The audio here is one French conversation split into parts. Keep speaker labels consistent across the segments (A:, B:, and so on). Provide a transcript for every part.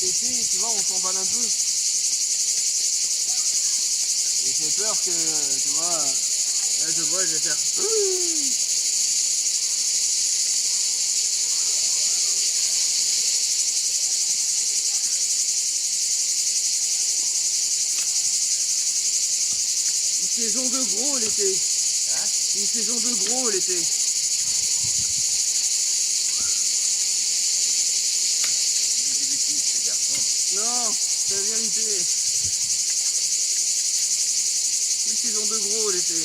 A: l'été, tu vois, on s'emballe un peu. Et j'ai peur que, tu vois, là je vois, je vais faire... Une saison de gros l'été. Hein? Une saison de gros l'été. Non, c'est la vérité. Une saison de gros l'été.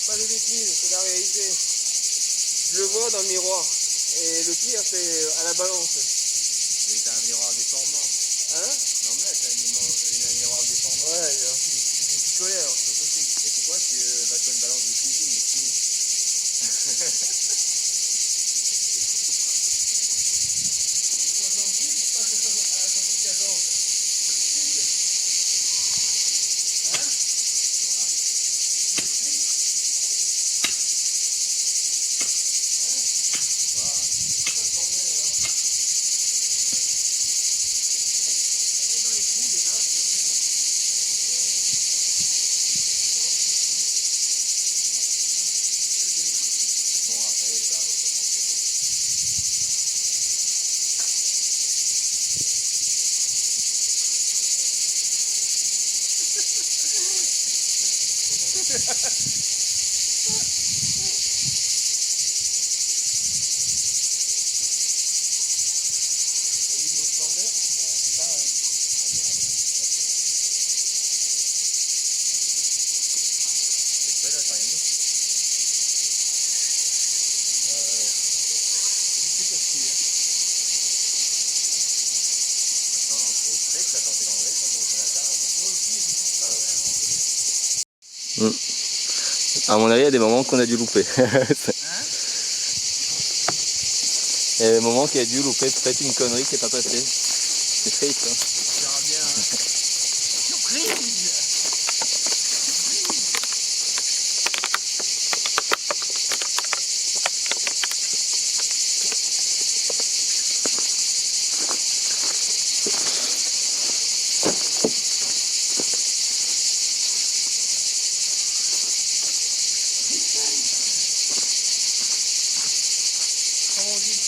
A: Pas de bêtises, c'est la réalité. Je le vois dans le miroir. Et le pire, c'est à la balance.
B: Mais t'as un miroir déformant.
A: Hein?
B: Non mais là t'as un miroir déformant.
A: Ouais, j'ai un petit colère, c'est possible.
B: Et pourquoi tu vas sur une balance de cuisine ici?
A: 68, pas 74. Hein?
C: À mon avis, il y a des moments qu'on a dû louper. Il y a des moments qu'il a dû louper peut-être une connerie qui n'est pas passée. C'est triste. Hein.
A: On verra bien. Surprise! Comment on dit?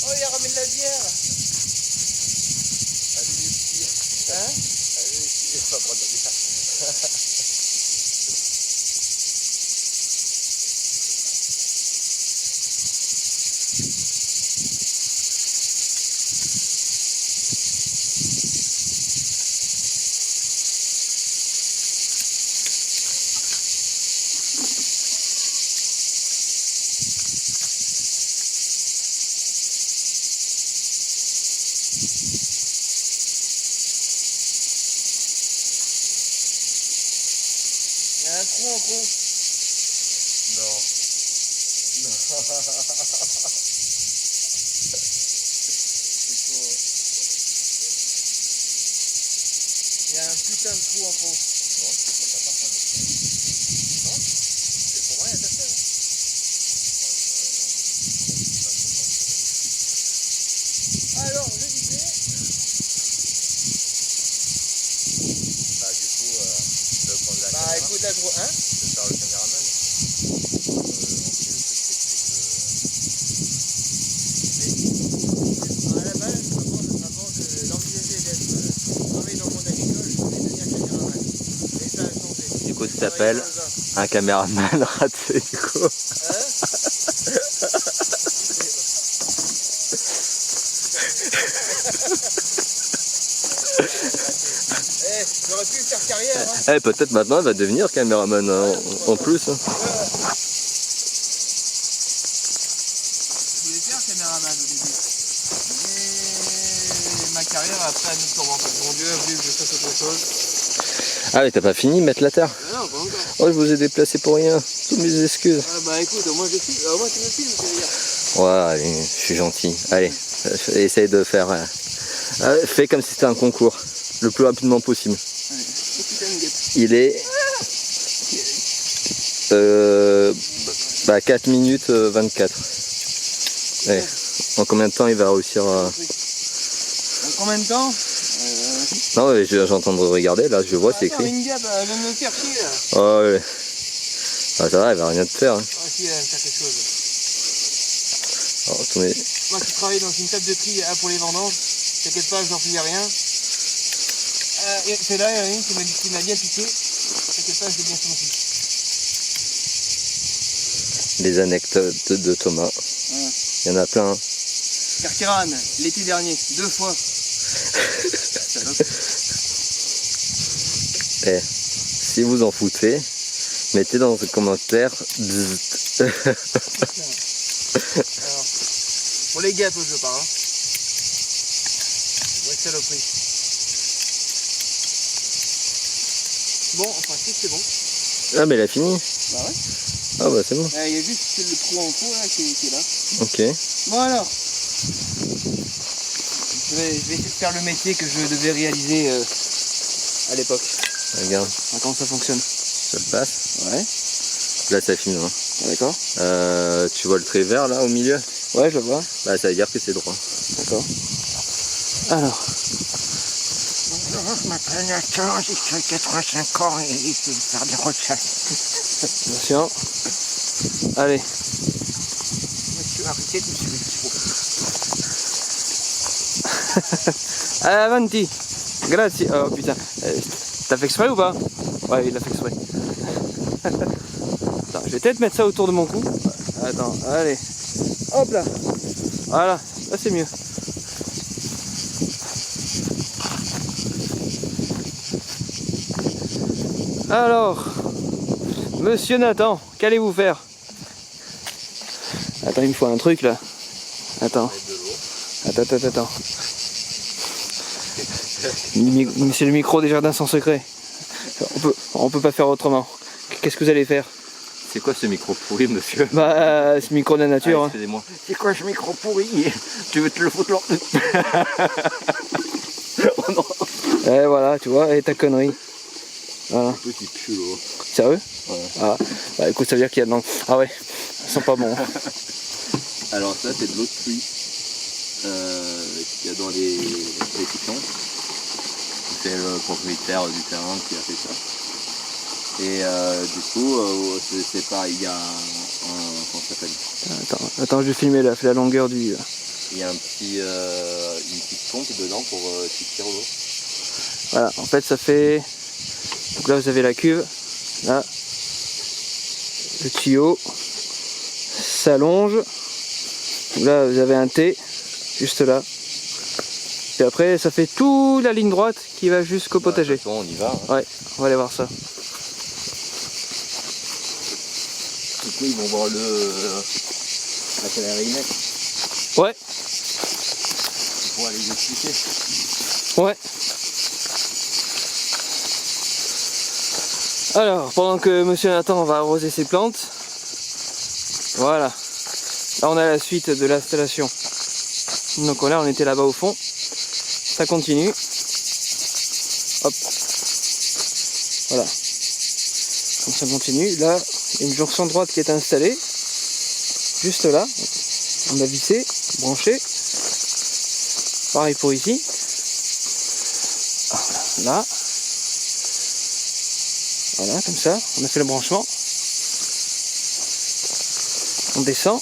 A: Oh, il a ramené de la bière.
B: Allez les petits.
A: Hein?
B: Allez les petits, on va prendre la bière.
A: Il y a un trou en fond.
B: Non. Non. C'est faux.
A: Il y a un putain de trou en fond.
B: Non, c'est pas ça.
A: Non? C'est pour moi, il y a personne. Alors, je disais.
B: Bah, du coup, je vais prendre la
A: Bah
B: caméra.
A: écoute, là, je vois. Hein?
B: Je vais faire le caméraman.
A: À la base, avant d'envisager d'être travailler dans le monde agricole, je voulais devenir caméraman. Et ça a changé.
C: Du coup, tu t'appelles un caméraman raté, du coup.
A: Hein? Eh, j'aurais pu faire carrière, hein.
C: Eh, peut-être maintenant, elle va devenir caméraman en plus. Hein.
A: Je voulais faire caméraman au début. Mais ma carrière après a mis sur mon Dieu a voulu que je fasse autre chose.
C: Ah, mais t'as pas fini de mettre la terre?
A: Non, pas encore.
C: Oh, je vous ai déplacé pour rien. Toutes mes excuses.
A: Ah bah écoute, au moins je filme. Au moins tu me filmes, ça veut dire.
C: Ouais, allez, je suis gentil. Allez, essaye de faire... fais comme si c'était un concours. Le plus rapidement possible.
A: Allez, oh putain, une guêpe.
C: Il est... 4 minutes 24. Ouais. En combien de temps il va réussir à...
A: En combien de temps?
C: Non, ouais, j'entends de regarder, là, je vois, c'est
A: Attends,
C: écrit.
A: une guêpe, elle vient de me faire chier là.
C: Oh, ouais. Ah, ça va, elle va rien te faire. Hein.
A: Ah si, elle va me faire quelque chose.
C: Alors, attendez.
A: Moi qui travaille dans une table de tri pour les vendanges, t'inquiète pas, je n'en fais rien. C'est là, il y en a une qui m'a bien piqué. T'inquiète pas, je l'ai bien fait aussi.
C: Les anecdotes de Thomas.
A: Voilà.
C: Il y en a plein.
A: Carqueran, l'été dernier, 2 fois.
C: Eh, si vous en foutez, mettez dans les commentaires.
A: Alors, pour les guêpes, je parle. Hein. Ouais, saloperie. Bon, en principe, c'est bon.
C: Ah, mais elle a fini.
A: Bah ouais.
C: Ah, bah c'est bon.
A: Il y a juste le trou en fond là qui est là.
C: Ok.
A: Bon alors. Je vais essayer de faire le métier que je devais réaliser à l'époque.
C: Regarde,
A: Ah, comment ça fonctionne?
C: ça le passe.
A: Ouais.
C: Là, ça filme. Hein.
A: D'accord.
C: Tu vois le trait vert là au milieu?
A: Ouais, je le vois.
C: Bah, ça veut dire que c'est droit.
A: D'accord. Alors.
D: Bonjour, je m'appelle Nathan, j'ai 85 ans et je vais faire des recherches.
A: Attention. Allez.
D: Monsieur, arrêtez de me suivre.
A: Allez, avanti. Grazie. Oh putain. T'as fait exprès ou pas? Ouais, il l'a fait exprès. Attends, je vais peut-être mettre ça autour de mon cou. Attends, allez. Hop là. Voilà, là c'est mieux. Alors, monsieur Nathan, qu'allez-vous faire? Attends, il me faut un truc là. Attends. Attends. C'est le micro des jardins sans secret. On peut pas faire autrement. Qu'est-ce que vous allez faire?
C: C'est quoi ce micro pourri, monsieur?
A: Bah, c'est le micro de la nature.
C: Ah,
A: Hein.
C: excusez-moi.
D: C'est quoi ce micro pourri? Tu veux te le foutre là?
C: Oh non.
A: Et voilà, tu vois, et ta connerie. Voilà.
C: Petit culot.
A: Sérieux?
C: Ouais.
A: Ah, bah écoute, ça veut dire qu'il y a dedans. Ah ouais, ça sent pas bon.
C: Alors ça, c'est de l'eau de pluie qu'il y a dans les pitons. C'est le propriétaire du terrain qui a fait ça. Et du coup, c'est pas, il y a comment ça s'appelle?
A: Attends, je vais filmer là, la longueur du...
C: Il y a une petite pompe dedans pour qui tire l'eau.
A: Voilà, en fait ça fait... Donc là vous avez la cuve, là, le tuyau s'allonge. Là vous avez un T, juste là. Et après ça fait toute la ligne droite qui va jusqu'au potager.
C: De toute façon, on y va. Hein.
A: Ouais, on va aller voir ça.
C: Du coup, ils vont voir la clarinette
A: Ouais,
C: pour aller les expliquer.
A: ouais. Alors, pendant que monsieur Nathan va arroser ses plantes, Voilà. Là on a la suite de l'installation. Donc là on était là-bas au fond. Ça continue. Hop. Voilà. Donc ça continue. Là, il y a une jonction droite qui est installée. Juste là. On a vissé, branché. Pareil pour ici. Là. Voilà, comme ça. On a fait le branchement. On descend.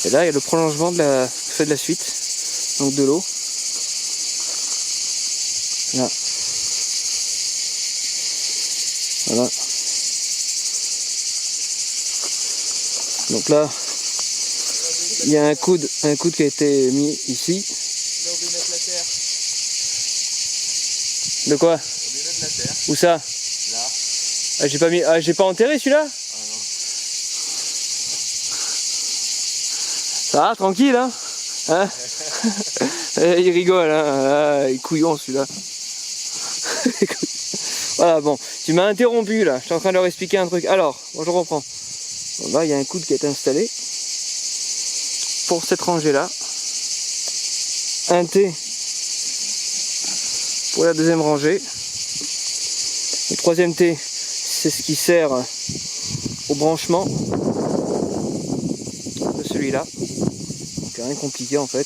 A: Et là, il y a le prolongement de la suite, donc de l'eau. Là. Voilà. Donc là, il y a un coude qui a été mis ici.
B: Là, on peut mettre la terre.
A: De quoi?
B: On peut mettre la terre.
A: Où ça?
B: Là.
A: Ah, j'ai pas mis. Ah, j'ai pas enterré celui-là? Ça va, tranquille, hein? Hein? Il rigole, hein? Ah, il est couillon celui-là. Voilà, bon, tu m'as interrompu là, je suis en train de leur expliquer un truc. Alors, bon, je reprends. Bon, là, il y a un coude qui est installé pour cette rangée-là. Un T pour la deuxième rangée. Le troisième T, c'est ce qui sert au branchement de celui-là. Donc rien de compliqué en fait.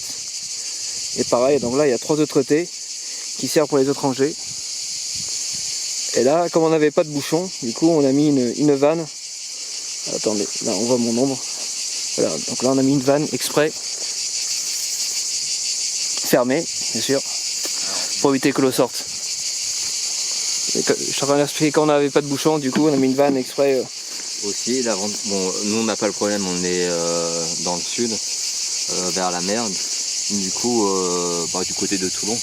A: Et pareil, donc là il y a 3 autres T qui servent pour les autres rangées. Et là, comme on n'avait pas de bouchon, du coup on a mis une vanne. Attendez, là on voit mon ombre. Voilà, donc là on a mis une vanne exprès. Fermée, bien sûr. Pour éviter que l'eau sorte. Je suis en train d'expliquer quand on n'avait pas de bouchon, du coup on a mis une vanne exprès.
C: Aussi, bon, nous on n'a pas le problème, on est dans le sud, vers la mer, du coup, du côté de Toulon.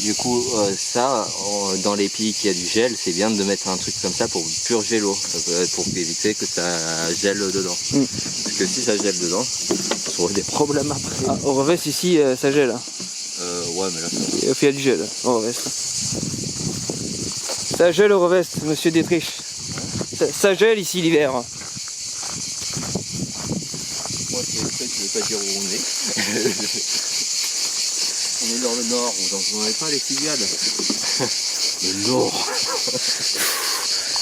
C: Du coup, dans les pays qui a du gel, c'est bien de mettre un truc comme ça pour purger l'eau, pour éviter que ça gèle dedans. Parce que si ça gèle dedans, on aurait des problèmes après.
A: Ah, au revest ici, ça gèle.
C: Ouais, mais là,
A: Il y a du gel au revest. Ça gèle au revest, monsieur Détrich. Ça gèle ici l'hiver.
C: moi, c'est le fait que je ne vais pas dire où on est. On est dans le nord, donc on n'avait pas les cigales. Le nord.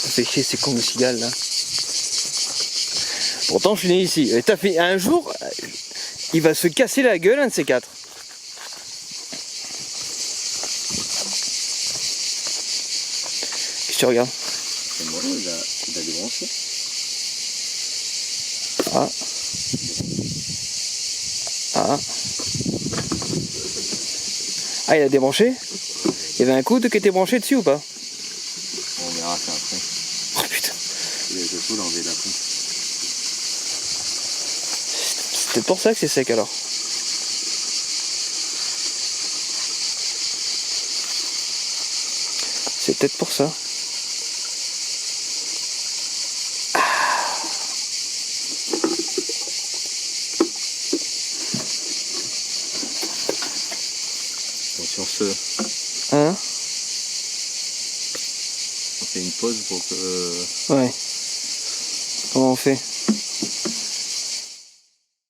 A: C'est chier, c'est con le cigale là. Pourtant je suis né ici. Et t'as fait un jour, il va se casser la gueule un de ces quatre. Qu'est-ce que tu regardes?
C: Et moi, il a débranché.
A: Ah. Ah. Ah, il a débranché? Il y avait un coude qui était branché dessus ou pas?
C: On verra ça après.
A: Oh putain.
C: Il faut l'enlever la coupe.
A: C'est peut-être pour ça que c'est sec alors. C'est peut-être pour ça.
C: Bon, sur ce,
A: Hein?
C: on fait une pause pour que...
A: Ouais. Comment on fait?